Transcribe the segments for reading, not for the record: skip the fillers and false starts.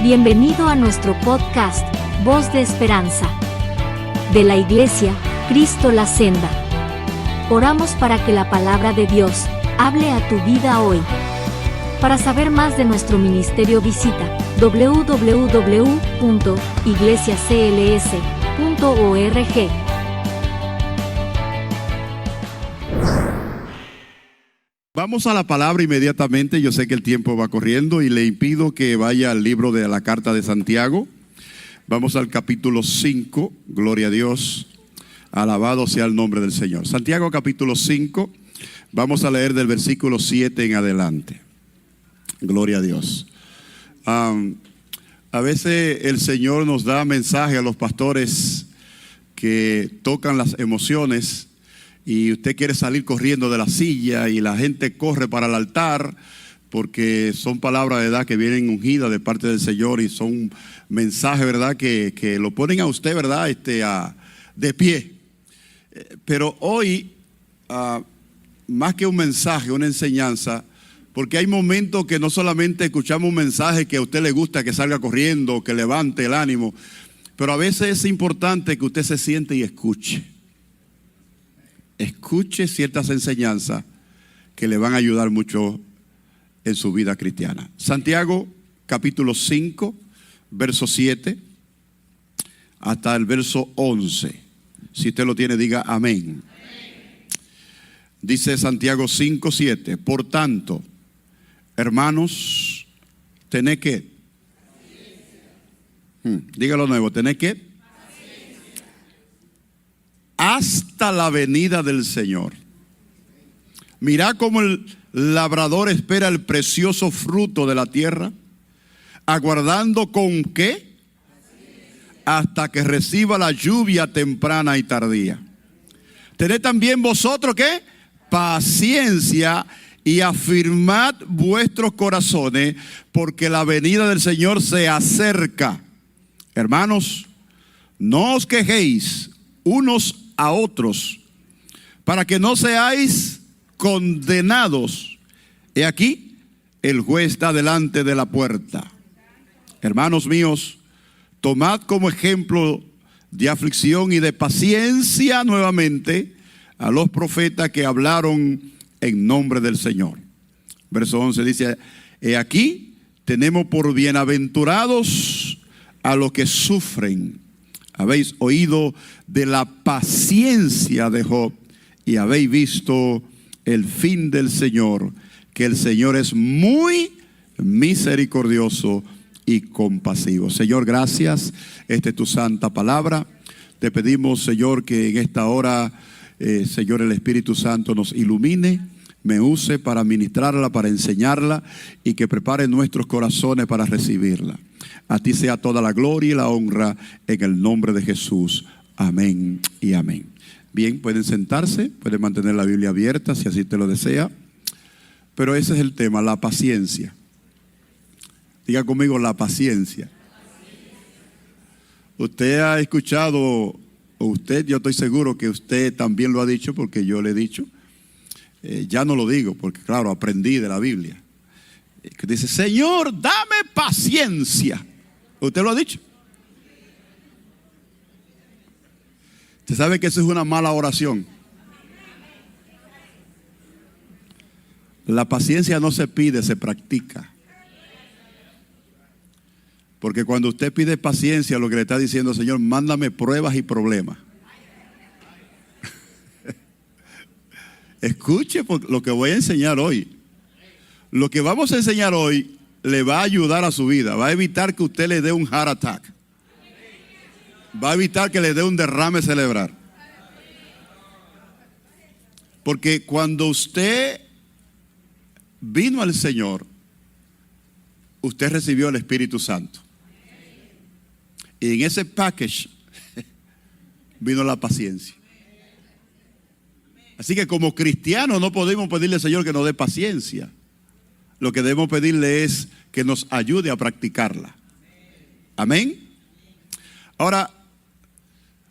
Bienvenido a nuestro podcast, Voz de Esperanza. De la Iglesia, Cristo la Senda. Oramos para que la palabra de Dios hable a tu vida hoy. Para saber más de nuestro ministerio visita www.iglesiacls.org. Vamos a la palabra inmediatamente. Yo sé que el tiempo va corriendo y le impido que vaya al libro de la carta de Santiago. Vamos al capítulo 5, gloria a Dios, alabado sea el nombre del Señor. Santiago capítulo 5, vamos a leer del versículo 7 en adelante. Gloria a Dios. A veces el Señor nos da mensaje a los pastores que tocan las emociones y usted quiere salir corriendo de la silla y la gente corre para el altar porque son palabras de verdad que vienen ungidas de parte del Señor y son mensajes, ¿verdad? Que lo ponen a usted, ¿verdad? De pie. Pero hoy, más que un mensaje, una enseñanza, porque hay momentos que no solamente escuchamos un mensaje que a usted le gusta que salga corriendo, que levante el ánimo, pero a veces es importante que usted se siente y escuche. Escuche ciertas enseñanzas que le van a ayudar mucho en su vida cristiana. Santiago capítulo 5, verso 7 hasta el verso 11. Si usted lo tiene, diga amén. Dice Santiago 5, 7. Por tanto, hermanos, tened que, dígalo nuevo, tened que, hasta la venida del Señor. Mirá cómo el labrador espera el precioso fruto de la tierra, aguardando con qué, hasta que reciba la lluvia temprana y tardía. Tened también vosotros qué, paciencia y afirmad vuestros corazones, porque la venida del Señor se acerca. Hermanos, no os quejéis unos a otros, para que no seáis condenados. He aquí, el juez está delante de la puerta. Hermanos míos, tomad como ejemplo de aflicción y de paciencia nuevamente a los profetas que hablaron en nombre del Señor. Verso 11 dice: he aquí, tenemos por bienaventurados a los que sufren. Habéis oído de la paciencia de Job y habéis visto el fin del Señor, que el Señor es muy misericordioso y compasivo. Señor, gracias. Esta es tu santa palabra. Te pedimos, Señor, que en esta hora, Señor, el Espíritu Santo nos ilumine, me use para ministrarla, para enseñarla y que prepare nuestros corazones para recibirla. A ti sea toda la gloria y la honra en el nombre de Jesús. Amén y amén. Bien, pueden sentarse, pueden mantener la Biblia abierta si así te lo desea. Pero ese es el tema, la paciencia. Diga conmigo, la paciencia. Usted ha escuchado, o usted, yo estoy seguro que usted también lo ha dicho porque yo le he dicho. Ya no lo digo porque claro, aprendí de la Biblia. Que dice: Señor, dame paciencia. ¿Usted lo ha dicho? Usted sabe que eso es una mala oración. La paciencia no se pide, se practica. Porque cuando usted pide paciencia, lo que le está diciendo: Señor, mándame pruebas y problemas. Escuche lo que voy a enseñar hoy. Lo que vamos a enseñar hoy le va a ayudar a su vida. Va a evitar que usted le dé un heart attack. Va a evitar que le dé un derrame cerebral. Porque cuando usted vino al Señor, usted recibió el Espíritu Santo. Y en ese package vino la paciencia. Así que como cristianos no podemos pedirle al Señor que nos dé paciencia. Lo que debemos pedirle es que nos ayude a practicarla. Amén. Ahora,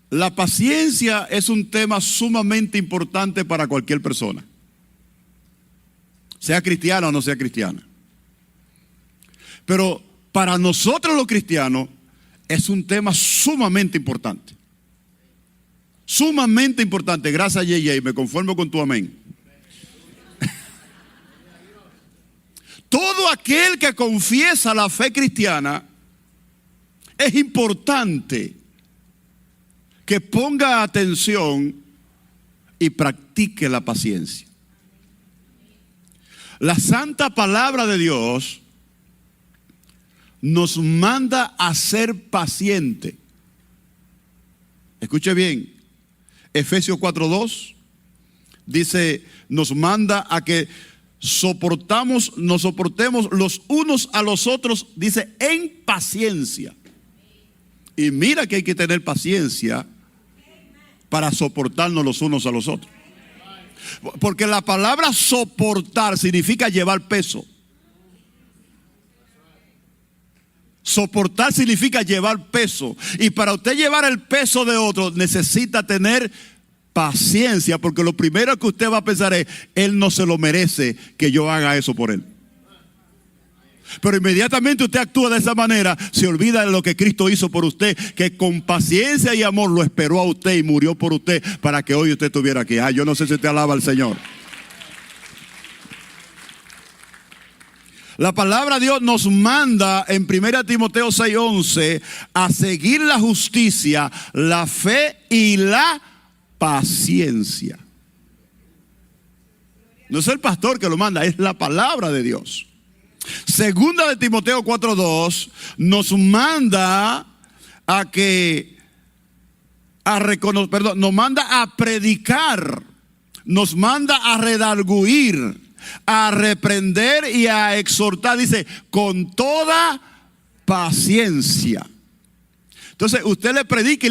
la paciencia es un tema sumamente importante para cualquier persona, sea cristiana o no sea cristiana. Pero para nosotros los cristianos es un tema sumamente importante. Sumamente importante. Gracias, JJ, me conformo con tu amén. Todo aquel que confiesa la fe cristiana, es importante que ponga atención y practique la paciencia. La santa palabra de Dios nos manda a ser paciente. Escuche bien, Efesios 4:2 dice, nos manda a que nos soportemos los unos a los otros, dice, en paciencia. Y mira que hay que tener paciencia para soportarnos los unos a los otros. Porque la palabra soportar significa llevar peso. Soportar significa llevar peso. Y para usted llevar el peso de otro, necesita tener paciencia. Porque lo primero que usted va a pensar es, él no se lo merece que yo haga eso por él. Pero inmediatamente usted actúa de esa manera, se olvida de lo que Cristo hizo por usted, que con paciencia y amor lo esperó a usted y murió por usted para que hoy usted estuviera aquí. Yo no sé si usted alaba al Señor. La palabra de Dios nos manda en 1 Timoteo 6:11 a seguir la justicia, la fe y la paciencia. No es el pastor que lo manda, es la palabra de Dios. Segunda de Timoteo 4:2 nos manda nos manda a predicar, nos manda a redarguir, a reprender y a exhortar, dice, con toda paciencia. Entonces usted le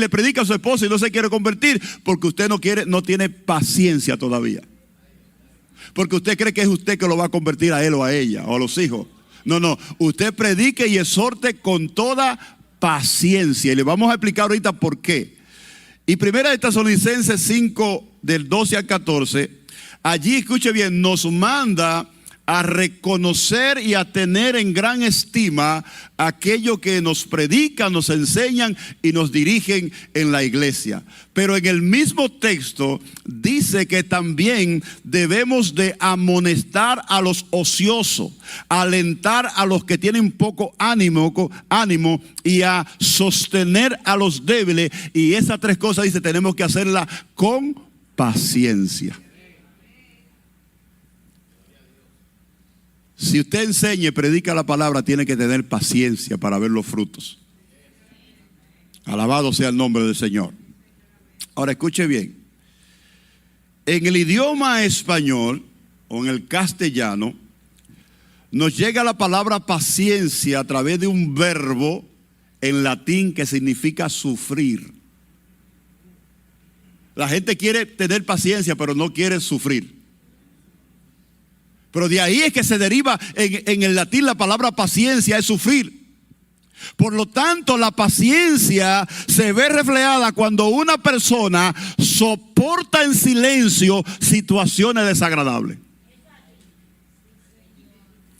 predica a su esposa y no se quiere convertir porque usted no tiene paciencia todavía. Porque usted cree que es usted que lo va a convertir a él o a ella o a los hijos. No, usted predique y exhorte con toda paciencia. Y le vamos a explicar ahorita por qué. Y 1 Tesalonicenses 5, del 12 al 14, allí, escuche bien, nos manda a reconocer y a tener en gran estima aquello que nos predican, nos enseñan y nos dirigen en la iglesia. Pero en el mismo texto dice que también debemos de amonestar a los ociosos, alentar a los que tienen poco ánimo y a sostener a los débiles. Y esas tres cosas, dice, tenemos que hacerlas con paciencia. Si usted enseña y predica la palabra, tiene que tener paciencia para ver los frutos. Alabado sea el nombre del Señor. Ahora escuche bien. En el idioma español o en el castellano nos llega la palabra paciencia a través de un verbo en latín que significa sufrir. La gente quiere tener paciencia, pero no quiere sufrir. Pero de ahí es que se deriva en el latín la palabra paciencia, es sufrir. Por lo tanto, la paciencia se ve reflejada cuando una persona soporta en silencio situaciones desagradables.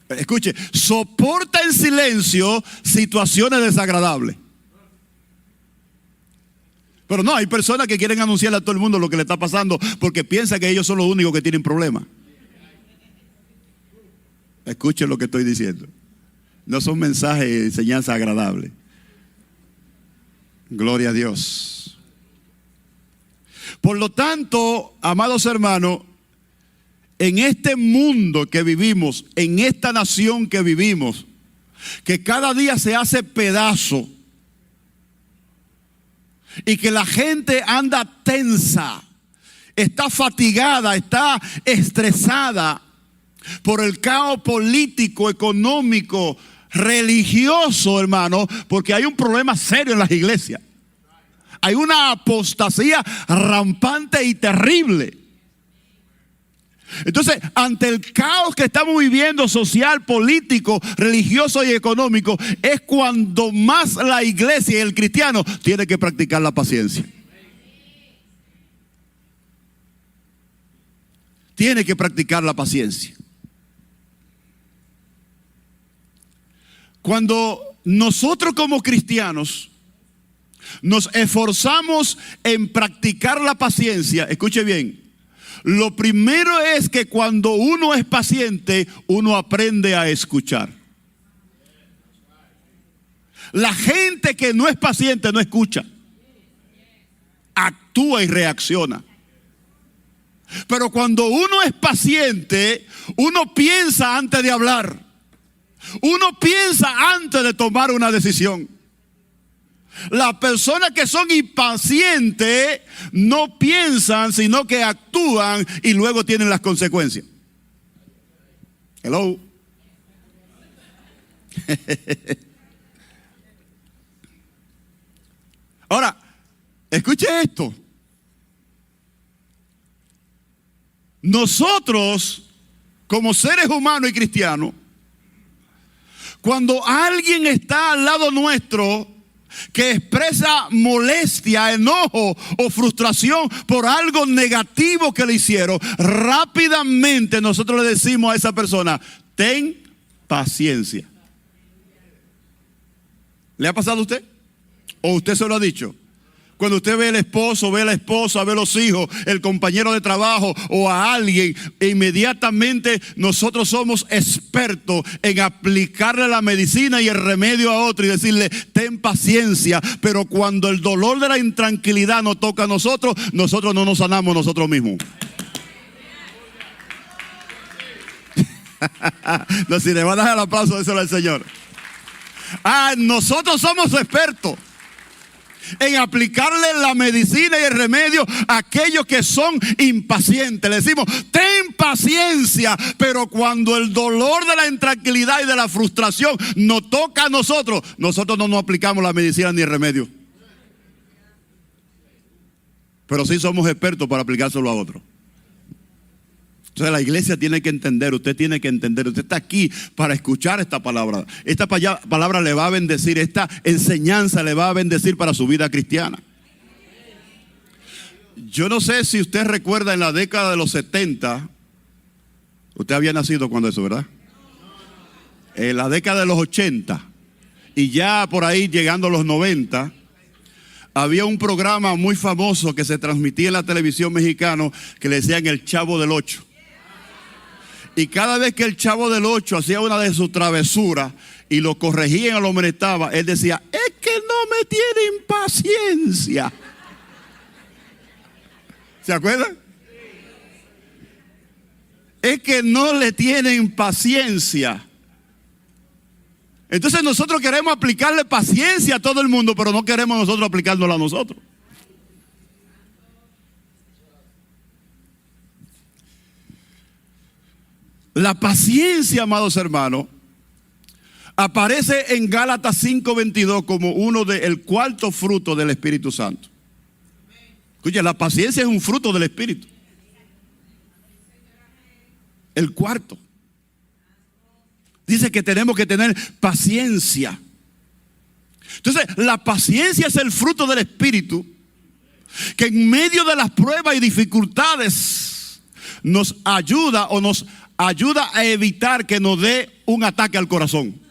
Escuche, soporta en silencio situaciones desagradables. Pero no, hay personas que quieren anunciarle a todo el mundo lo que le está pasando porque piensan que ellos son los únicos que tienen problemas. Escuchen lo que estoy diciendo. No son mensajes de enseñanza agradables. Gloria a Dios. Por lo tanto, amados hermanos, en este mundo que vivimos, en esta nación que vivimos, que cada día se hace pedazo y que la gente anda tensa, está fatigada, está estresada por el caos político, económico, religioso, hermano, porque hay un problema serio en las iglesias. Hay una apostasía rampante y terrible. Entonces, ante el caos que estamos viviendo social, político, religioso y económico, es cuando más la iglesia y el cristiano tiene que practicar la paciencia. Tiene que practicar la paciencia. Cuando nosotros como cristianos nos esforzamos en practicar la paciencia. Escuche bien. Lo primero es que cuando uno es paciente, uno aprende a escuchar. La gente que no es paciente no escucha. Actúa y reacciona. Pero cuando uno es paciente, uno piensa antes de hablar. Uno piensa antes de tomar una decisión. Las personas que son impacientes no piensan, sino que actúan y luego tienen las consecuencias. Hello. Ahora, escuche esto. Nosotros, como seres humanos y cristianos, cuando alguien está al lado nuestro que expresa molestia, enojo o frustración por algo negativo que le hicieron, rápidamente nosotros le decimos a esa persona: ten paciencia. ¿Le ha pasado a usted? ¿O usted se lo ha dicho? Cuando usted ve al esposo, ve a la esposa, ve a los hijos, el compañero de trabajo o a alguien, inmediatamente nosotros somos expertos en aplicarle la medicina y el remedio a otro y decirle: ten paciencia. Pero cuando el dolor de la intranquilidad nos toca a nosotros, nosotros no nos sanamos nosotros mismos. No, si le van a dar el aplauso, déselo al Señor. Nosotros somos expertos en aplicarle la medicina y el remedio a aquellos que son impacientes. Le decimos: ten paciencia. Pero cuando el dolor de la intranquilidad y de la frustración nos toca a nosotros, nosotros no nos aplicamos la medicina ni el remedio. Pero sí somos expertos para aplicárselo a otros. Entonces la iglesia tiene que entender, usted tiene que entender, usted está aquí para escuchar esta palabra. Esta palabra le va a bendecir, esta enseñanza le va a bendecir para su vida cristiana. Yo no sé si usted recuerda en la década de los 70, usted había nacido cuando eso, ¿verdad? En la década de los 80 y ya por ahí llegando a los 90, había un programa muy famoso que se transmitía en la televisión mexicana que le decían El Chavo del Ocho. Y cada vez que el Chavo del Ocho hacía una de sus travesuras y lo corregían o lo amonestaba, él decía: es que no me tienen paciencia. ¿Se acuerdan? Es que no le tienen paciencia. Entonces nosotros queremos aplicarle paciencia a todo el mundo, pero no queremos nosotros aplicándola a nosotros. La paciencia, amados hermanos, aparece en Gálatas 5:22 como el cuarto fruto del Espíritu Santo. Escucha, la paciencia es un fruto del Espíritu. El cuarto. Dice que tenemos que tener paciencia. Entonces, la paciencia es el fruto del Espíritu que en medio de las pruebas y dificultades nos ayuda a evitar que nos dé un ataque al corazón.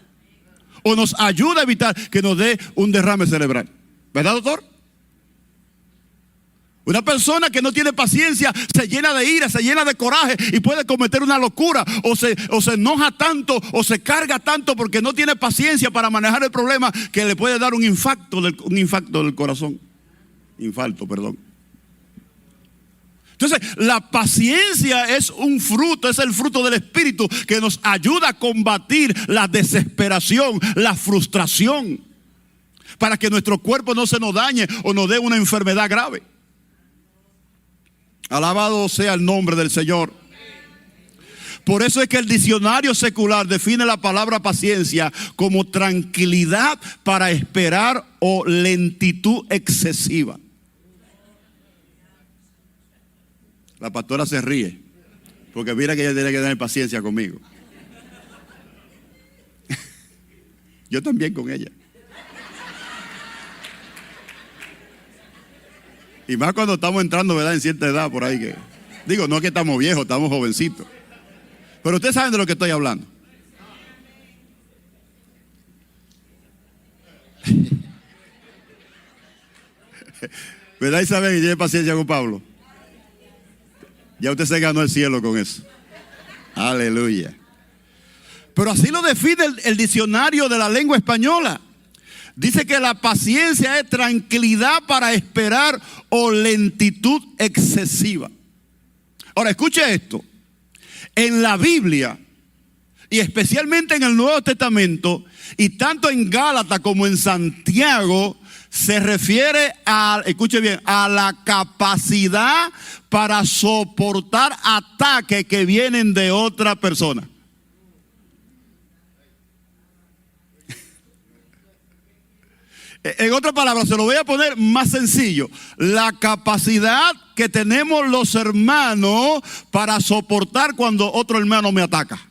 O nos ayuda a evitar que nos dé un derrame cerebral. ¿Verdad, doctor? Una persona que no tiene paciencia se llena de ira, se llena de coraje y puede cometer una locura, o se enoja tanto o se carga tanto porque no tiene paciencia para manejar el problema, que le puede dar un infarto del corazón. Infarto, perdón. Entonces, la paciencia es un fruto, es el fruto del Espíritu que nos ayuda a combatir la desesperación, la frustración, para que nuestro cuerpo no se nos dañe o nos dé una enfermedad grave. Alabado sea el nombre del Señor. Por eso es que el diccionario secular define la palabra paciencia como tranquilidad para esperar o lentitud excesiva. La pastora se ríe porque mira que ella tiene que tener paciencia conmigo. Yo también con ella. Y más cuando estamos entrando, ¿verdad?, en cierta edad por ahí que... Digo, no es que estamos viejos, estamos jovencitos. Pero ustedes saben de lo que estoy hablando. ¿Verdad, Isabel? Y tiene paciencia con Pablo. Ya usted se ganó el cielo con eso. Aleluya. Pero así lo define el diccionario de la lengua española. Dice que la paciencia es tranquilidad para esperar o lentitud excesiva. Ahora, escuche esto. En la Biblia, y especialmente en el Nuevo Testamento, y tanto en Gálatas como en Santiago, se refiere a, escuche bien, a la capacidad para soportar ataques que vienen de otra persona. En otras palabras, se lo voy a poner más sencillo. La capacidad que tenemos los hermanos para soportar cuando otro hermano me ataca.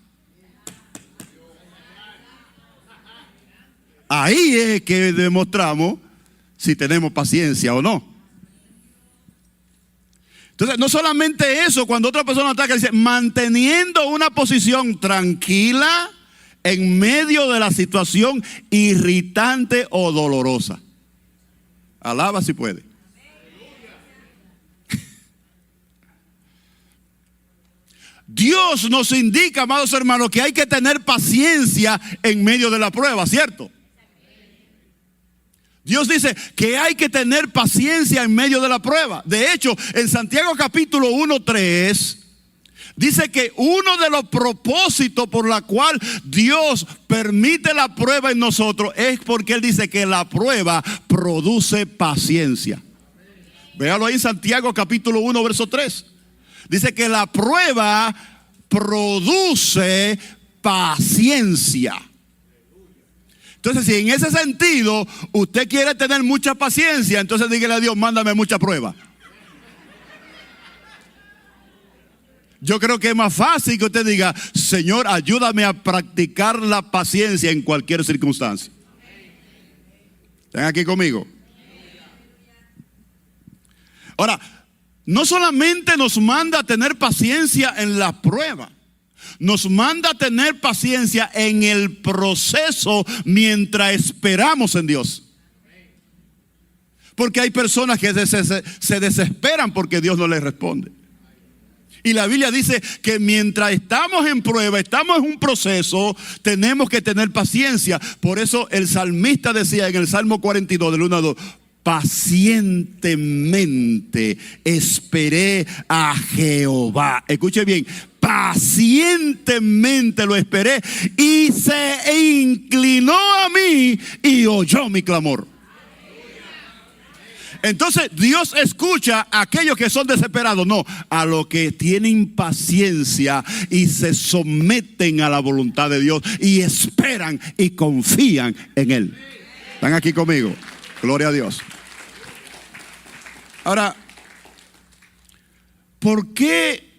Ahí es que demostramos si tenemos paciencia o no. Entonces, no solamente eso, cuando otra persona ataca, dice, manteniendo una posición tranquila en medio de la situación irritante o dolorosa. Alaba si puede. Dios nos indica, amados hermanos, que hay que tener paciencia en medio de la prueba, ¿cierto? Dios dice que hay que tener paciencia en medio de la prueba. De hecho, en Santiago capítulo 1:3 dice que uno de los propósitos por la cual Dios permite la prueba en nosotros es porque Él dice que la prueba produce paciencia. Véalo ahí en Santiago capítulo 1 verso 3. Dice que la prueba produce paciencia. Entonces, si en ese sentido usted quiere tener mucha paciencia, entonces dígale a Dios, mándame mucha prueba. Yo creo que es más fácil que usted diga, Señor, ayúdame a practicar la paciencia en cualquier circunstancia. ¿Están aquí conmigo? Ahora, no solamente nos manda a tener paciencia en la prueba, nos manda a tener paciencia en el proceso mientras esperamos en Dios. Porque hay personas que se desesperan porque Dios no les responde. Y la Biblia dice que mientras estamos en prueba, estamos en un proceso, tenemos que tener paciencia. Por eso el salmista decía en el Salmo 42, del 1 a 2, pacientemente esperé a Jehová. Escuche bien, pacientemente lo esperé y se inclinó a mí y oyó mi clamor. Entonces Dios escucha a aquellos que son desesperados, no, a los que tienen paciencia y se someten a la voluntad de Dios y esperan y confían en Él. ¿Están aquí conmigo? Gloria a Dios. Ahora, ¿por qué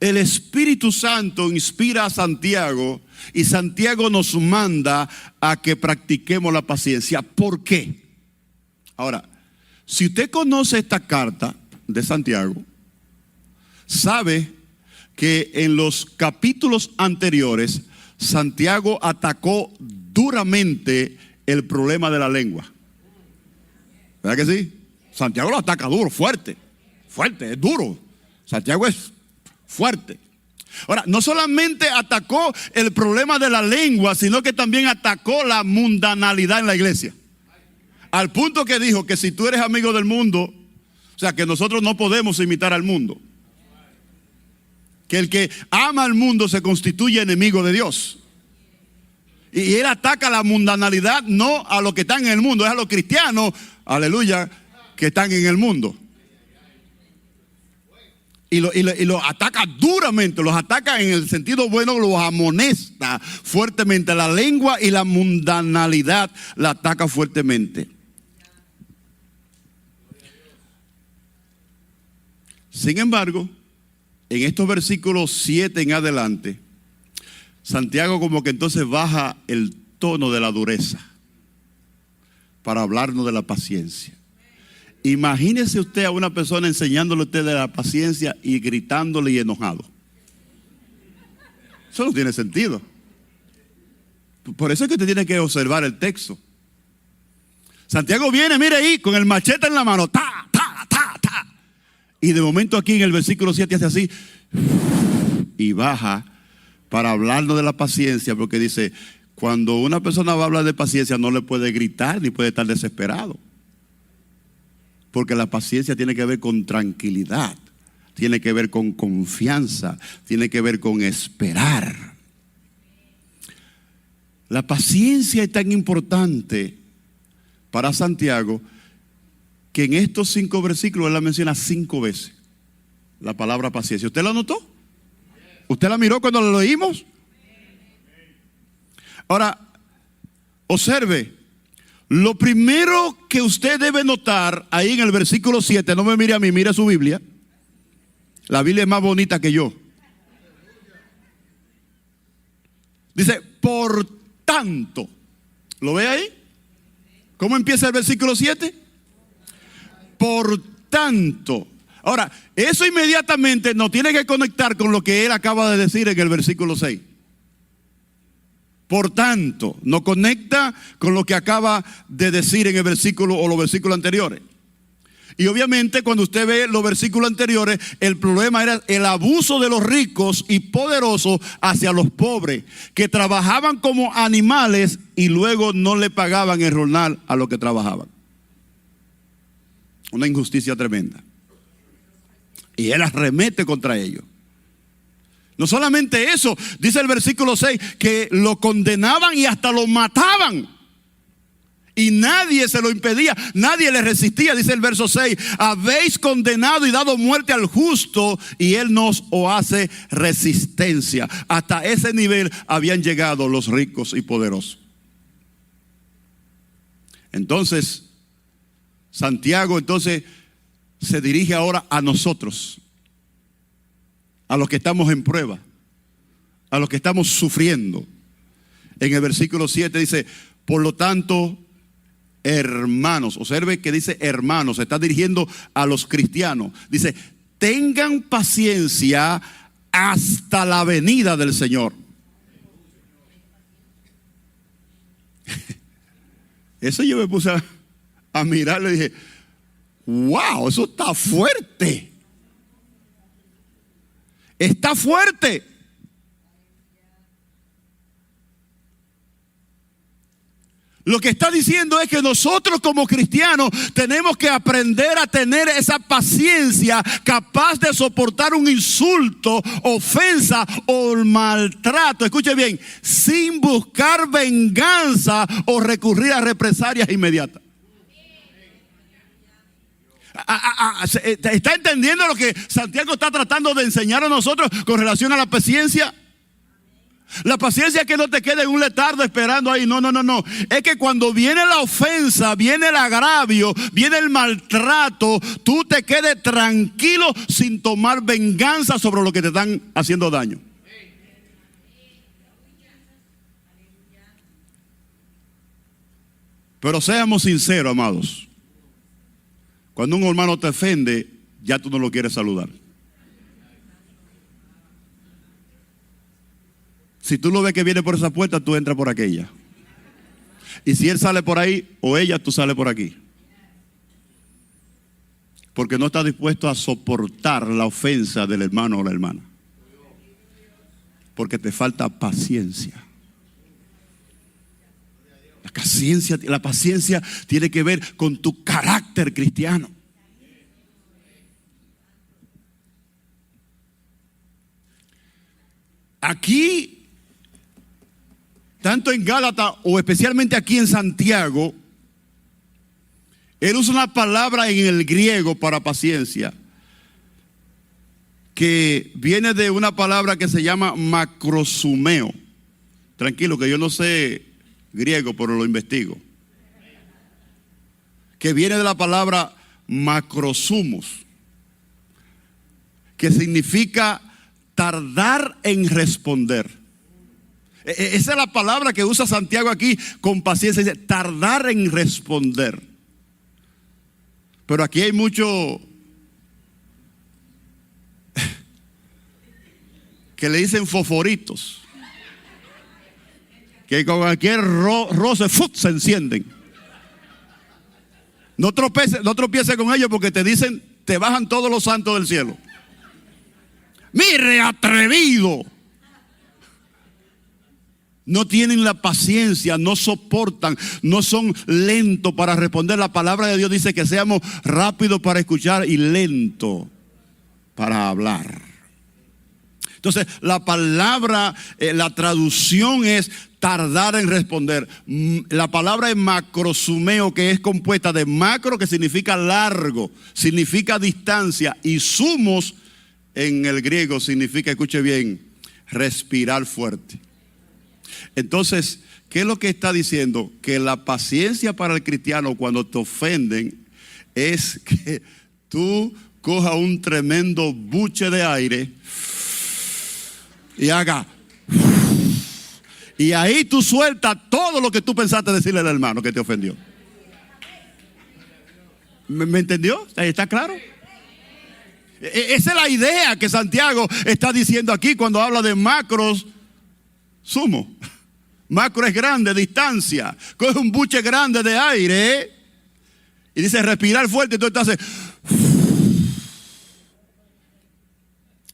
el Espíritu Santo inspira a Santiago y Santiago nos manda a que practiquemos la paciencia? ¿Por qué? Ahora, si usted conoce esta carta de Santiago, sabe que en los capítulos anteriores Santiago atacó duramente el problema de la lengua. ¿Verdad que sí? Santiago lo ataca duro, fuerte, es duro. Santiago es fuerte. Ahora, no solamente atacó el problema de la lengua, sino que también atacó la mundanalidad en la iglesia. Al punto que dijo que si tú eres amigo del mundo, o sea, que nosotros no podemos imitar al mundo. Que el que ama al mundo se constituye enemigo de Dios. Y él ataca la mundanalidad no a los que están en el mundo, es a los cristianos, aleluya, que están en el mundo. Y lo ataca duramente, los ataca en el sentido bueno, los amonesta fuertemente. La lengua y la mundanalidad la ataca fuertemente. Sin embargo, en estos versículos 7 en adelante, Santiago como que entonces baja el tono de la dureza para hablarnos de la paciencia. Imagínese usted a una persona enseñándole a usted de la paciencia y gritándole y enojado. Eso no tiene sentido. Por eso es que usted tiene que observar el texto. Santiago viene, mire ahí, con el machete en la mano, ta, ta, ta, ta. Y de momento aquí en el versículo 7 hace así, y baja para hablarnos de la paciencia, porque dice, cuando una persona va a hablar de paciencia no le puede gritar ni puede estar desesperado. Porque la paciencia tiene que ver con tranquilidad, tiene que ver con confianza, tiene que ver con esperar. La paciencia es tan importante para Santiago que en estos 5 versículos él la menciona 5 veces, la palabra paciencia. ¿Usted la notó? ¿Usted la miró cuando la leímos? Ahora, observe, lo primero que usted debe notar ahí en el versículo 7, no me mire a mí, mire su Biblia. La Biblia es más bonita que yo. Dice, por tanto, ¿lo ve ahí? ¿Cómo empieza el versículo 7? Por tanto. Ahora, eso inmediatamente nos tiene que conectar con lo que él acaba de decir en el versículo 6. Por tanto, nos conecta con lo que acaba de decir en el versículo o los versículos anteriores. Y obviamente cuando usted ve los versículos anteriores, el problema era el abuso de los ricos y poderosos hacia los pobres, que trabajaban como animales y luego no le pagaban el jornal a los que trabajaban. Una injusticia tremenda. Y él arremete contra ellos. No solamente eso, dice el versículo 6, que lo condenaban y hasta lo mataban. Y nadie se lo impedía, nadie le resistía, dice el verso 6. Habéis condenado y dado muerte al justo y él nos hace resistencia. Hasta ese nivel habían llegado los ricos y poderosos. Entonces, Santiago se dirige ahora a nosotros, a los que estamos en prueba, a los que estamos sufriendo. En el versículo 7 dice, por lo tanto, hermanos, observe que dice hermanos, se está dirigiendo a los cristianos. Dice, tengan paciencia hasta la venida del Señor. Eso yo me puse a mirarlo y dije, wow, eso está fuerte. Está fuerte. Lo que está diciendo es que nosotros como cristianos tenemos que aprender a tener esa paciencia capaz de soportar un insulto, ofensa o maltrato. Escuche bien, sin buscar venganza o recurrir a represalias inmediatas. ¿Está entendiendo lo que Santiago está tratando de enseñar a nosotros con relación a la paciencia? La paciencia es que no te quede en un letargo esperando ahí. No. Es que cuando viene la ofensa, viene el agravio, viene el maltrato, tú te quedes tranquilo sin tomar venganza sobre lo que te están haciendo daño. Pero seamos sinceros, amados. Cuando un hermano te ofende, ya tú no lo quieres saludar. Si tú lo ves que viene por esa puerta, tú entras por aquella. Y si él sale por ahí o ella, tú sales por aquí. Porque no estás dispuesto a soportar la ofensa del hermano o la hermana. Porque te falta paciencia. La paciencia tiene que ver con tu carácter cristiano. Aquí, tanto en Gálatas o especialmente aquí en Santiago, él usa una palabra en el griego para paciencia que viene de una palabra que se llama macrosumeo. Tranquilo que yo no sé griego, pero lo investigo. Que viene de la palabra macrosumos, que significa tardar en responder. Esa es la palabra que usa Santiago aquí con paciencia, dice tardar en responder. Pero aquí hay mucho que le dicen fosforitos, que con cualquier roce se encienden. No tropieces con ellos porque te dicen, te bajan todos los santos del cielo. Mire, atrevido. No tienen la paciencia, no soportan, no son lentos para responder. La palabra de Dios dice que seamos rápidos para escuchar y lentos para hablar. Entonces, la palabra, la traducción es tardar en responder. La palabra es macrosumeo, que es compuesta de macro, que significa largo, significa distancia, y sumos en el griego significa, escuche bien, respirar fuerte. Entonces, ¿qué es lo que está diciendo? Que la paciencia para el cristiano cuando te ofenden es que tú cojas un tremendo buche de aire y haga, y ahí tú sueltas todo lo que tú pensaste decirle al hermano que te ofendió. ¿Me entendió? ¿Está claro? Esa es la idea que Santiago está diciendo aquí cuando habla de macros, sumo. Macro es grande, distancia. Coge un buche grande de aire y dice respirar fuerte. Entonces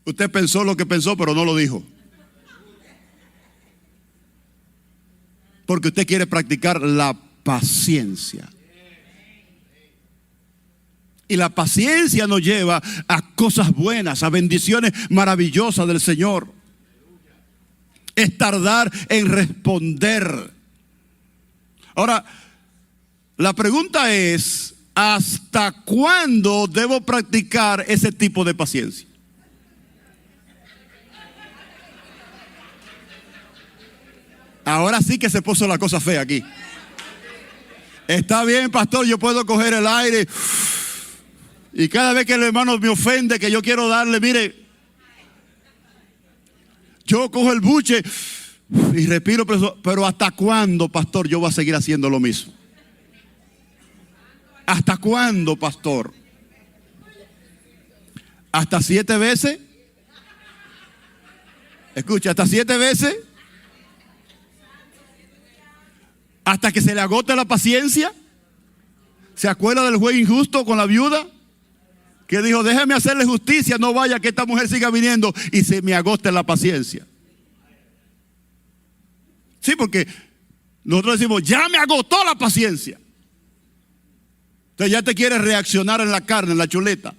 usted pensó lo que pensó, pero no lo dijo. Porque usted quiere practicar la paciencia. Y la paciencia nos lleva a cosas buenas, a bendiciones maravillosas del Señor. Es tardar en responder. Ahora, la pregunta es, ¿hasta cuándo debo practicar ese tipo de paciencia? Ahora sí que se puso la cosa fea aquí. Está bien, pastor, yo puedo coger el aire y cada vez que el hermano me ofende, que yo quiero darle, mire, yo cojo el buche y respiro, pero ¿hasta cuándo, pastor, yo voy a seguir haciendo lo mismo? ¿Hasta cuándo, pastor? ¿Hasta 7 veces? Escucha, ¿hasta 7 veces? ¿Hasta que se le agote la paciencia? ¿Se acuerda del juez injusto con la viuda? Que dijo, déjeme hacerle justicia, no vaya que esta mujer siga viniendo y se me agote la paciencia. Sí, porque nosotros decimos, ya me agotó la paciencia. Entonces ya te quieres reaccionar en la carne, en la chuleta.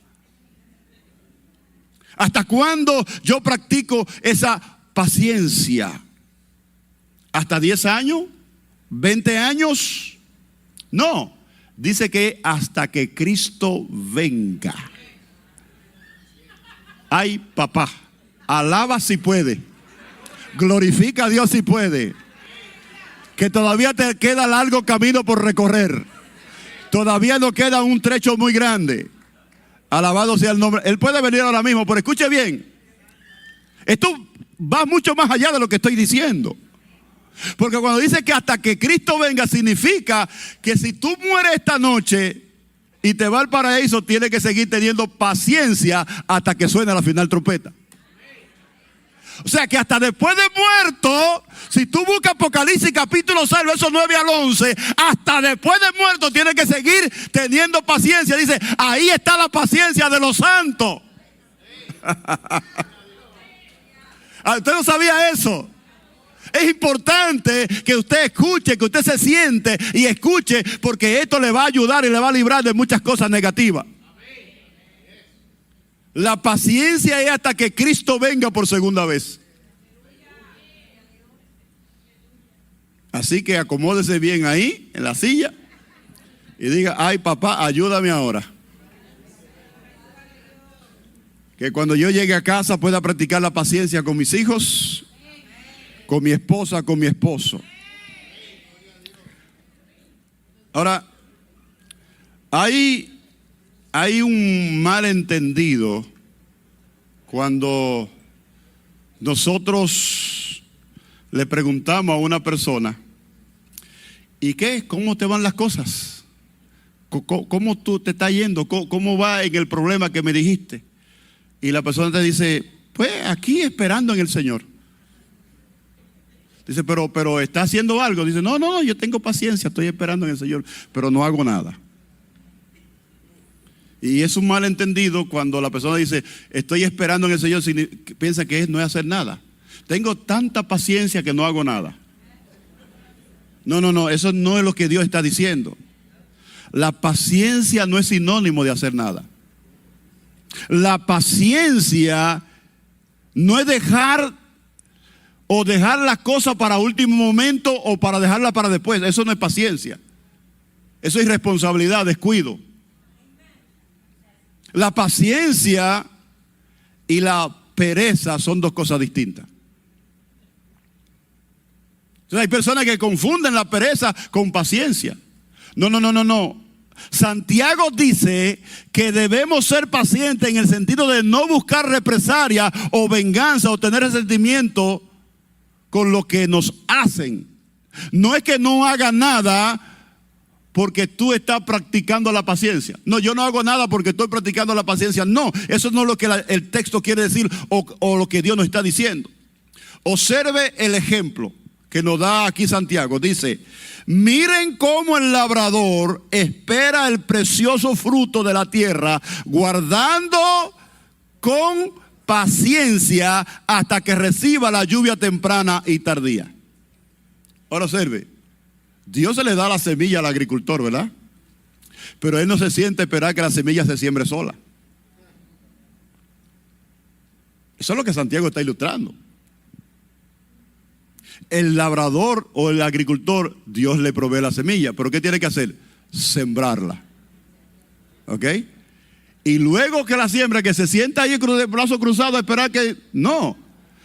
¿Hasta cuándo yo practico esa paciencia? ¿Hasta 10 años? ¿20 años? No, dice que hasta que Cristo venga. Ay, papá, alaba si puede, glorifica a Dios si puede, que todavía te queda largo camino por recorrer, todavía nos queda un trecho muy grande. Alabado sea el nombre. Él puede venir ahora mismo, pero escuche bien, esto va mucho más allá de lo que estoy diciendo. Porque cuando dice que hasta que Cristo venga, significa que si tú mueres esta noche y te va al paraíso, tienes que seguir teniendo paciencia hasta que suene la final trompeta. O sea que hasta después de muerto, si tú buscas Apocalipsis capítulo 6, versos 9 al 11, hasta después de muerto tienes que seguir teniendo paciencia. Dice, ahí está la paciencia de los santos. ¿Usted no sabía eso? Es importante que usted escuche, que usted se siente y escuche, porque esto le va a ayudar y le va a librar de muchas cosas negativas. La paciencia es hasta que Cristo venga por segunda vez. Así que acomódese bien ahí, en la silla, y diga, ay papá, ayúdame ahora. Que cuando yo llegue a casa pueda practicar la paciencia con mis hijos, con mi esposa, con mi esposo. Ahora, hay un malentendido cuando nosotros le preguntamos a una persona, ¿y qué? ¿Cómo te van las cosas? ¿Cómo tú te estás yendo? ¿Cómo va en el problema que me dijiste? Y la persona te dice, pues aquí esperando en el Señor. Dice, pero ¿está haciendo algo? Dice, no, yo tengo paciencia, estoy esperando en el Señor, pero no hago nada. Y es un malentendido cuando la persona dice, estoy esperando en el Señor, piensa que no es hacer nada. Tengo tanta paciencia que no hago nada. No, eso no es lo que Dios está diciendo. La paciencia no es sinónimo de hacer nada. La paciencia no es dejar las cosas para último momento o para dejarla para después. Eso no es paciencia. Eso es irresponsabilidad, descuido. La paciencia y la pereza son dos cosas distintas. Entonces hay personas que confunden la pereza con paciencia. No. Santiago dice que debemos ser pacientes en el sentido de no buscar represalia o venganza o tener resentimiento con lo que nos hacen. No es que no haga nada porque tú estás practicando la paciencia. No, yo no hago nada porque estoy practicando la paciencia. No, eso no es lo que el texto quiere decir o lo que Dios nos está diciendo. Observe el ejemplo que nos da aquí Santiago. Dice, miren cómo el labrador espera el precioso fruto de la tierra, guardando con paciencia hasta que reciba la lluvia temprana y tardía. Ahora observe, Dios se le da la semilla al agricultor, ¿verdad? Pero él no se siente a esperar que la semilla se siembre sola. Eso es lo que Santiago está ilustrando. El labrador o el agricultor, Dios le provee la semilla, pero ¿qué tiene que hacer? Sembrarla. ¿Ok? Y luego que la siembra, que se sienta ahí de brazo cruzado a esperar que... No.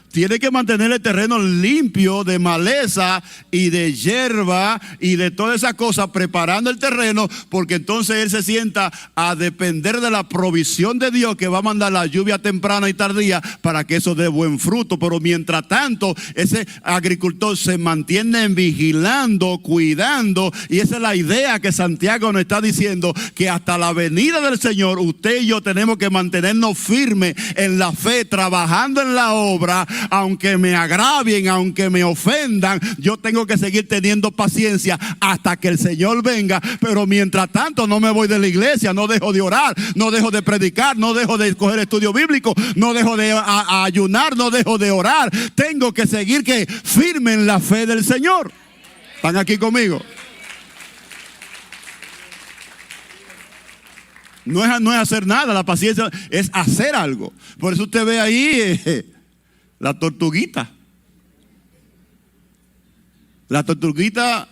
Tiene que mantener el terreno limpio de maleza y de hierba y de todas esas cosas, preparando el terreno, porque entonces él se sienta a depender de la provisión de Dios, que va a mandar la lluvia temprana y tardía para que eso dé buen fruto. Pero mientras tanto, ese agricultor se mantiene vigilando, cuidando, y esa es la idea que Santiago nos está diciendo, que hasta la venida del Señor, usted y yo tenemos que mantenernos firmes en la fe, trabajando en la obra. Aunque me agravien, aunque me ofendan, yo tengo que seguir teniendo paciencia hasta que el Señor venga. Pero mientras tanto no me voy de la iglesia, no dejo de orar, no dejo de predicar, no dejo de coger estudio bíblico, no dejo de ayunar, no dejo de orar. Tengo que seguir firme en la fe del Señor. ¿Están aquí conmigo? No es hacer nada, la paciencia es hacer algo. Por eso usted ve ahí la tortuguita. La tortuguita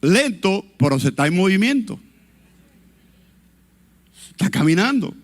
lento, pero se está en movimiento. Está caminando.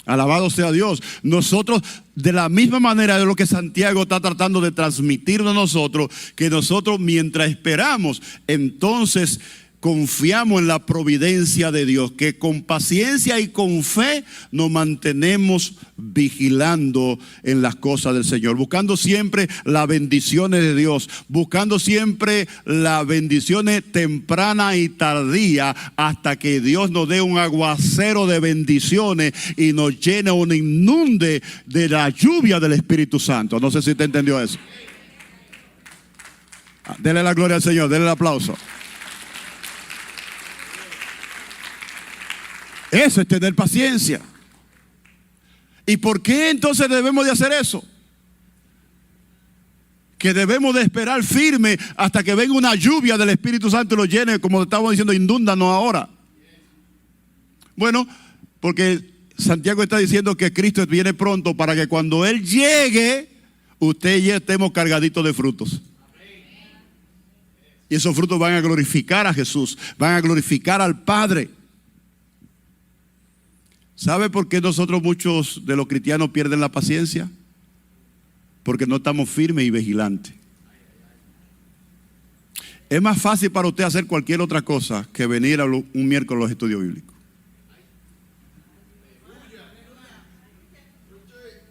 Alabado sea Dios. Nosotros, de la misma manera de lo que Santiago está tratando de transmitirnos a nosotros, que nosotros mientras esperamos, entonces confiamos en la providencia de Dios, que con paciencia y con fe nos mantenemos vigilando en las cosas del Señor, buscando siempre las bendiciones de Dios, buscando siempre las bendiciones tempranas y tardías, hasta que Dios nos dé un aguacero de bendiciones y nos llene o nos inunde de la lluvia del Espíritu Santo. No sé si usted entendió eso. Dele la gloria al Señor, dele el aplauso. Eso es tener paciencia. ¿Y por qué entonces debemos de hacer eso? Que debemos de esperar firme hasta que venga una lluvia del Espíritu Santo y lo llene, como estamos diciendo, inúndanos ahora. Bueno, porque Santiago está diciendo que Cristo viene pronto para que cuando Él llegue, usted y yo estemos cargaditos de frutos. Y esos frutos van a glorificar a Jesús, van a glorificar al Padre. ¿Sabe por qué muchos de los cristianos pierden la paciencia? Porque no estamos firmes y vigilantes. Es más fácil para usted hacer cualquier otra cosa que venir a un miércoles a los estudios bíblicos.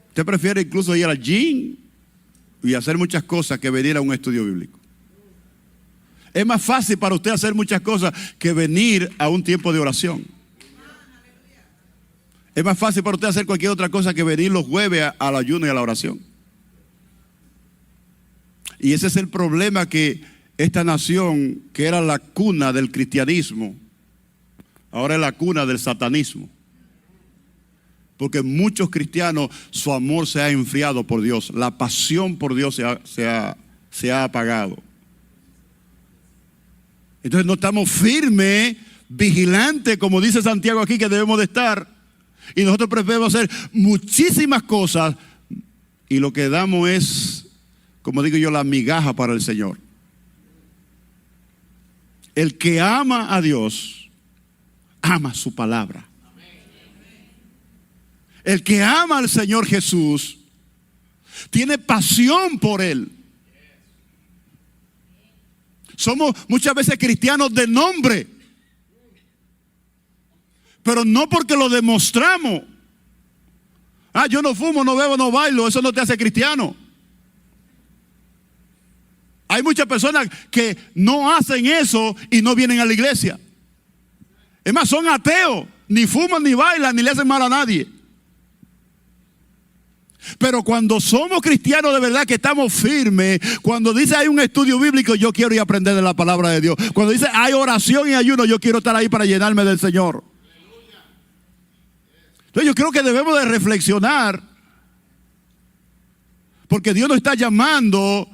Usted prefiere incluso ir al gym y hacer muchas cosas que venir a un estudio bíblico. Es más fácil para usted hacer muchas cosas que venir a un tiempo de oración. Es más fácil para usted hacer cualquier otra cosa que venir los jueves al ayuno y a la oración. Y ese es el problema, que esta nación, que era la cuna del cristianismo, Ahora es la cuna del satanismo. Porque muchos cristianos, su amor se ha enfriado por Dios. La pasión por Dios se ha apagado. Entonces no estamos firmes, vigilantes, como dice Santiago aquí que debemos de estar. Y nosotros preferimos hacer muchísimas cosas y lo que damos es, como digo yo, la migaja para el Señor. El que ama a Dios, ama su palabra. El que ama al Señor Jesús, tiene pasión por Él. Somos muchas veces cristianos de nombre, pero no porque lo demostramos. Yo no fumo, no bebo, no bailo, eso no te hace cristiano. Hay muchas personas que no hacen eso y no vienen a la iglesia. Es más, son ateos, ni fuman, ni bailan, ni le hacen mal a nadie. Pero cuando somos cristianos de verdad, que estamos firmes, cuando dice hay un estudio bíblico, yo quiero ir a aprender de la palabra de Dios. Cuando dice hay oración y ayuno, yo quiero estar ahí para llenarme del Señor. Entonces yo creo que debemos de reflexionar, porque Dios nos está llamando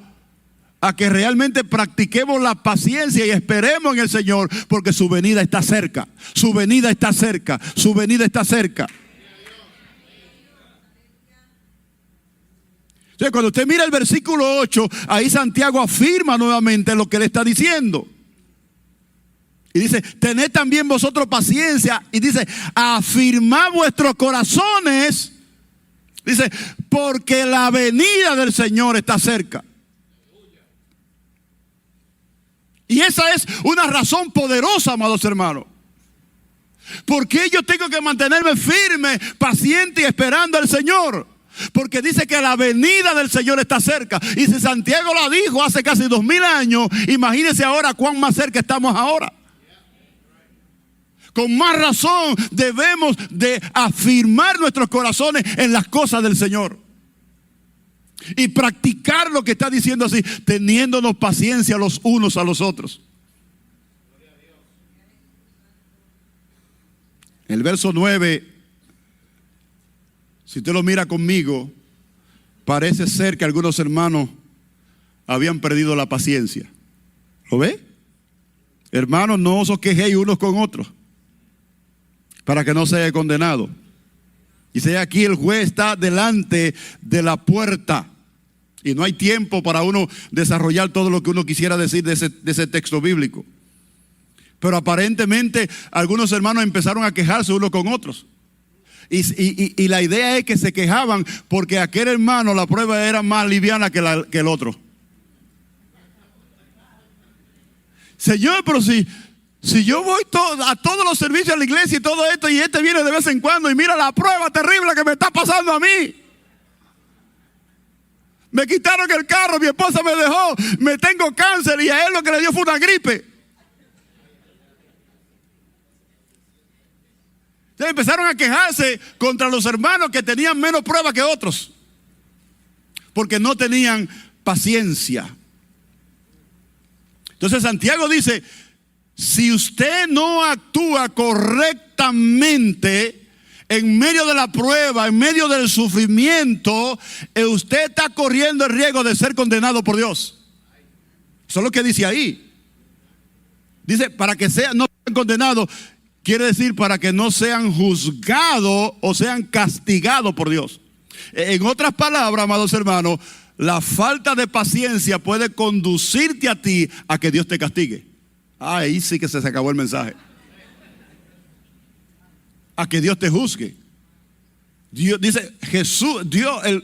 a que realmente practiquemos la paciencia y esperemos en el Señor, porque su venida está cerca. Su venida está cerca. Su venida está cerca. Entonces, cuando usted mira el versículo 8, ahí Santiago afirma nuevamente lo que él está diciendo. Y dice, tened también vosotros paciencia. Y dice, afirmad vuestros corazones. Dice, porque la venida del Señor está cerca. Y esa es una razón poderosa, amados hermanos. Porque yo tengo que mantenerme firme, paciente y esperando al Señor. Porque dice que la venida del Señor está cerca. Y si Santiago la dijo hace casi 2000 años, imagínense ahora cuán más cerca estamos ahora. Con más razón debemos de afirmar nuestros corazones en las cosas del Señor. Y practicar lo que está diciendo así, teniéndonos paciencia los unos a los otros. El verso 9, si usted lo mira conmigo, parece ser que algunos hermanos habían perdido la paciencia. ¿Lo ve? Hermanos, no os quejéis unos con otros, para que no sea condenado. Dice aquí, el juez está delante de la puerta. Y no hay tiempo para uno desarrollar todo lo que uno quisiera decir de ese texto bíblico. Pero aparentemente algunos hermanos empezaron a quejarse unos con otros. Y la idea es que se quejaban porque aquel hermano la prueba era más liviana que el otro. Señor, pero si yo voy a todos los servicios de la iglesia y todo esto, y este viene de vez en cuando y mira la prueba terrible que me está pasando a mí. Me quitaron el carro, mi esposa me dejó, me tengo cáncer y a él lo que le dio fue una gripe. Entonces empezaron a quejarse contra los hermanos que tenían menos pruebas que otros, porque no tenían paciencia. Entonces Santiago dice, si usted no actúa correctamente en medio de la prueba, en medio del sufrimiento, usted está corriendo el riesgo de ser condenado por Dios. Eso es lo que dice ahí. Dice, para que no sean condenados, quiere decir para que no sean juzgados o sean castigados por Dios. En otras palabras, amados hermanos, la falta de paciencia puede conducirte a ti a que Dios te castigue. Ahí sí que se acabó el mensaje. A que Dios te juzgue. Dios dice,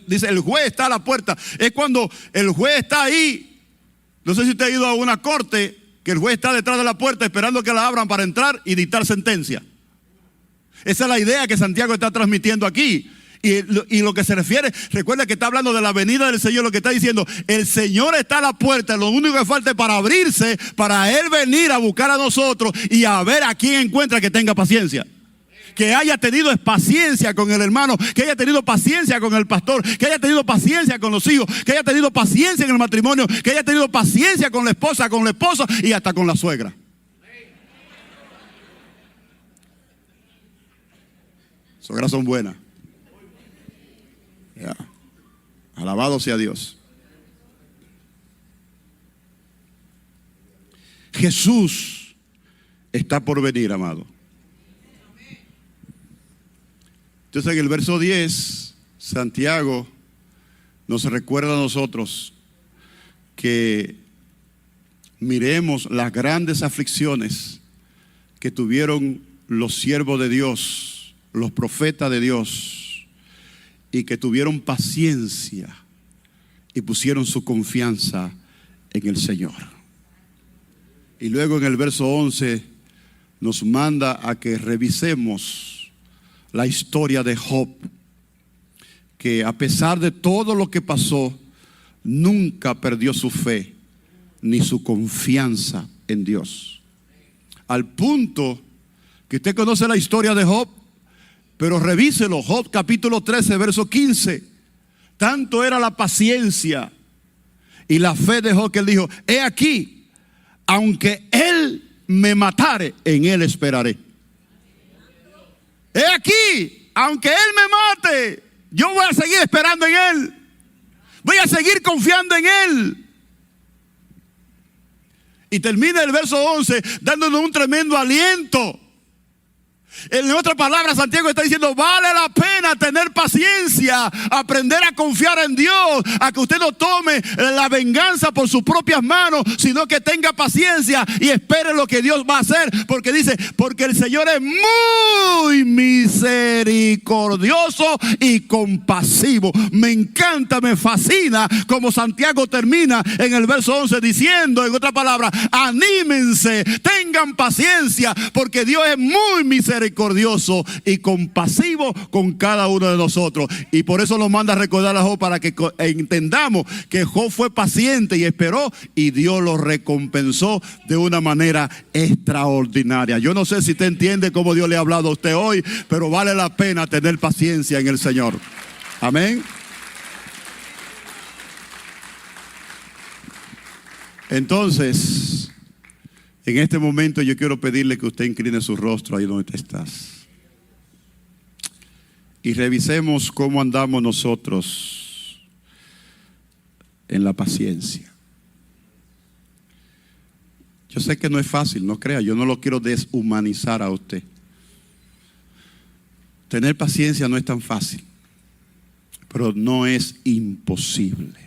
dice, el juez está a la puerta. Es cuando el juez está ahí. No sé si usted ha ido a una corte, que el juez está detrás de la puerta esperando que la abran para entrar y dictar sentencia. Esa es la idea que Santiago está transmitiendo aquí. Y lo que se refiere, recuerda que está hablando de la venida del Señor. Lo que está diciendo, el Señor está a la puerta. Lo único que falta es para abrirse, para Él venir a buscar a nosotros y a ver a quién encuentra que tenga paciencia. Que haya tenido paciencia con el hermano, que haya tenido paciencia con el pastor, que haya tenido paciencia con los hijos, que haya tenido paciencia en el matrimonio, que haya tenido paciencia con la esposa, con el esposo y hasta con la suegra. Sogras son buenas. Ya. Alabado sea Dios. Jesús está por venir, amado. Entonces en el verso 10, Santiago nos recuerda a nosotros que miremos las grandes aflicciones que tuvieron los siervos de Dios, los profetas de Dios, y que tuvieron paciencia y pusieron su confianza en el Señor. Y luego en el verso 11 nos manda a que revisemos la historia de Job, que a pesar de todo lo que pasó, nunca perdió su fe ni su confianza en Dios. Al punto que usted conoce la historia de Job, pero revíselo, Job capítulo 13, verso 15. Tanto era la paciencia y la fe de Job que él dijo: he aquí, aunque él me matare, en él esperaré. He aquí, aunque él me mate, yo voy a seguir esperando en él. Voy a seguir confiando en él. Y termina el verso 11 dándonos un tremendo aliento. En otras palabras, Santiago está diciendo: vale la pena tener paciencia, aprender a confiar en Dios, a que usted no tome la venganza por sus propias manos, sino que tenga paciencia y espere lo que Dios va a hacer. Porque dice: porque el Señor es muy misericordioso y compasivo. Me encanta, me fascina como Santiago termina en el verso 11 diciendo, en otras palabras, anímense, tengan paciencia, porque Dios es muy misericordioso y compasivo con cada uno de nosotros. Y por eso nos manda a recordar a Job, para que entendamos que Job fue paciente y esperó, y Dios lo recompensó de una manera extraordinaria. Yo no sé si usted entiende cómo Dios le ha hablado a usted hoy, pero vale la pena tener paciencia en el Señor. Amén. Entonces, en este momento yo quiero pedirle que usted incline su rostro ahí donde estás. Y revisemos cómo andamos nosotros en la paciencia. Yo sé que no es fácil, no crea, yo no lo quiero deshumanizar a usted. Tener paciencia no es tan fácil, pero no es imposible.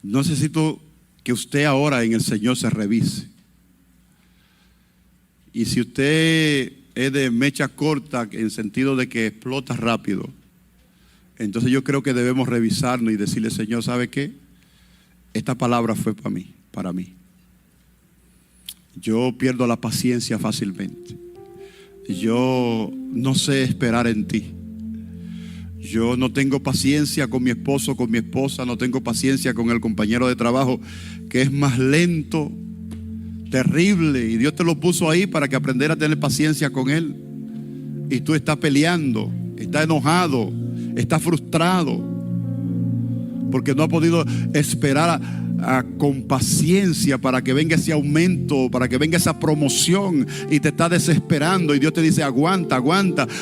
No necesito que usted ahora en el Señor se revise. Y si usted es de mecha corta, en sentido de que explota rápido, entonces yo creo que debemos revisarnos y decirle: Señor, ¿sabe qué? Esta palabra fue para mí. Yo pierdo la paciencia fácilmente. Yo no sé esperar en ti. Yo no tengo paciencia con mi esposo, con mi esposa, no tengo paciencia con el compañero de trabajo, que es más lento, terrible, y Dios te lo puso ahí para que aprendiera a tener paciencia con él. Y tú estás peleando, estás enojado, estás frustrado, porque no has podido esperar con paciencia para que venga ese aumento, para que venga esa promoción, y te está desesperando. Y Dios te dice: aguanta,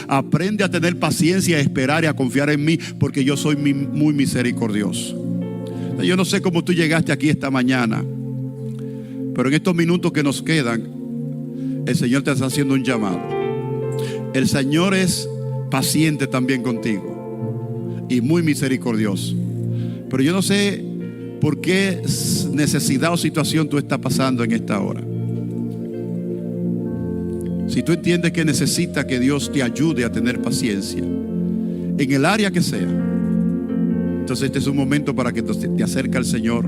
aprende a tener paciencia, a esperar y a confiar en mí, porque yo soy muy misericordioso. Yo no sé cómo tú llegaste aquí esta mañana, pero en estos minutos que nos quedan, el Señor te está haciendo un llamado. El Señor es paciente también contigo y muy misericordioso. Pero yo no sé por qué necesidad o situación tú estás pasando en esta hora. Si tú entiendes que necesitas que Dios te ayude a tener paciencia, en el área que sea, entonces este es un momento para que te acerques al Señor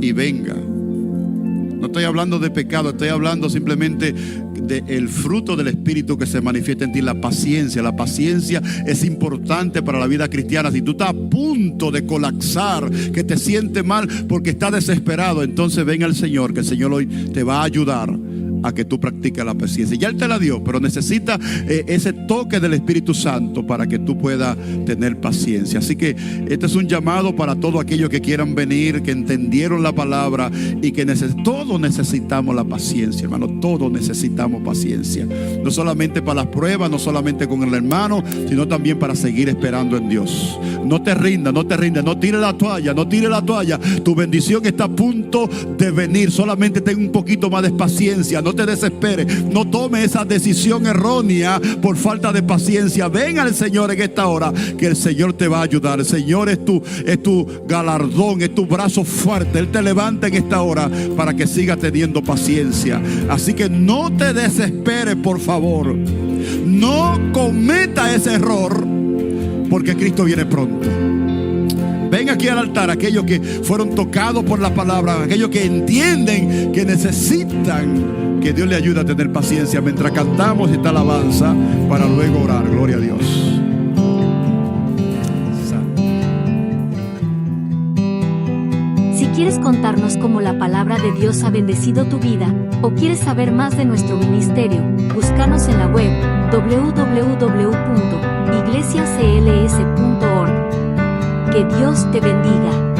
y venga. No estoy hablando de pecado, estoy hablando simplemente del fruto del Espíritu que se manifiesta en ti, la paciencia. La paciencia es importante para la vida cristiana. Si tú estás a punto de colapsar, que te sientes mal porque estás desesperado, entonces ven al Señor, que el Señor hoy te va a ayudar a que tú practiques la paciencia. Ya Él te la dio, pero necesita ese toque del Espíritu Santo para que tú puedas tener paciencia. Así que este es un llamado para todos aquellos que quieran venir, que entendieron la palabra y que todos necesitamos la paciencia, hermano. Todos necesitamos paciencia. No solamente para las pruebas, no solamente con el hermano, sino también para seguir esperando en Dios. No te rindas, no te rindas, no tires la toalla, no tires la toalla. Tu bendición está a punto de venir. Solamente ten un poquito más de paciencia. No te desesperes. No tomes esa decisión errónea por falta de paciencia. Ven al Señor en esta hora, que el Señor te va a ayudar. El Señor es tu galardón, es tu brazo fuerte. Él te levanta en esta hora para que sigas teniendo paciencia. Así que no te desesperes, por favor. No cometa ese error, porque Cristo viene pronto. Ven aquí al altar aquellos que fueron tocados por la palabra, aquellos que entienden que necesitan que Dios le ayude a tener paciencia mientras cantamos esta alabanza para luego orar. Gloria a Dios. Si quieres contarnos cómo la palabra de Dios ha bendecido tu vida, o quieres saber más de nuestro ministerio, búscanos en la web www.iglesiacls.org. Que Dios te bendiga.